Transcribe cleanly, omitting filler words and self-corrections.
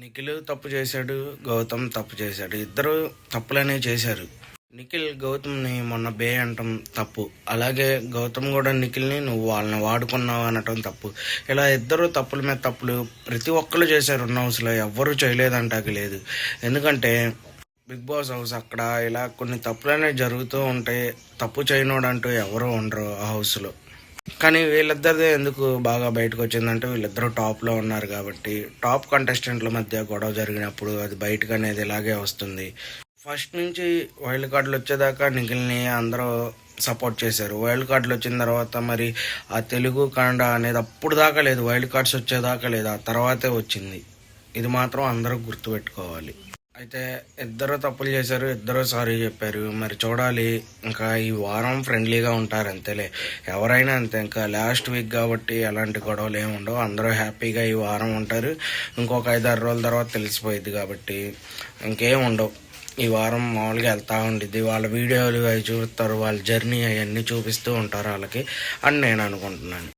నిఖిల్ తప్పు చేశాడు, గౌతమ్ తప్పు చేశాడు. ఇద్దరు తప్పులనే చేశారు. నిఖిల్ గౌతమ్ని మొన్న బే అనటం తప్పు, అలాగే గౌతమ్ కూడా నిఖిల్ని నువ్వు వాళ్ళని వాడుకున్నావు అనటం తప్పు. ఇలా ఇద్దరు తప్పుల మీద తప్పులు ప్రతి ఒక్కరు చేశారు. ఉన్న హౌస్లో ఎవ్వరూ చేయలేదంటాకి లేదు. ఎందుకంటే బిగ్ బాస్ హౌస్ అక్కడ ఇలా కొన్ని తప్పులనేవి జరుగుతూ ఉంటాయి. తప్పు చేయనోడంటూ ఎవరూ ఉండరు ఆ హౌస్లో. కానీ వీళ్ళిద్దరిదే ఎందుకు బాగా బయటకు వచ్చిందంటే వీళ్ళిద్దరూ టాప్లో ఉన్నారు కాబట్టి. టాప్ కంటెస్టెంట్ల మధ్య గొడవ జరిగినప్పుడు అది బయటకు అనేది ఇలాగే వస్తుంది. ఫస్ట్ నుంచి వైల్డ్ కార్డులు వచ్చేదాకా నిఖిల్ని అందరూ సపోర్ట్ చేశారు. వైల్డ్ కార్డులు వచ్చిన తర్వాత మరి ఆ తెలుగు కన్నడ అనేది అప్పుడు దాకా లేదు, వైల్డ్ కార్డ్స్ వచ్చేదాకా లేదు, ఆ తర్వాతే వచ్చింది. ఇది మాత్రం అందరూ గుర్తుపెట్టుకోవాలి. అయితే ఇద్దరు తప్పులు చేశారు, ఇద్దరు సారీ చెప్పారు. మరి చూడాలి, ఇంకా ఈ వారం ఫ్రెండ్లీగా ఉంటారు అంతేలే. ఎవరైనా అంతే, ఇంకా లాస్ట్ వీక్ కాబట్టి ఎలాంటి గొడవలు ఏమి ఉండవు. అందరూ హ్యాపీగా ఈ వారం ఉంటారు. ఇంకొక 5-6 రోజుల తర్వాత తెలిసిపోయింది కాబట్టి ఇంకేం ఉండవు. ఈ వారం మామూలుగా వెళ్తూ ఉండిద్ది. వాళ్ళ వీడియోలు అవి చూస్తారు, వాళ్ళ జర్నీ అవన్నీ చూపిస్తూ ఉంటారు వాళ్ళకి అని నేను అనుకుంటున్నాను.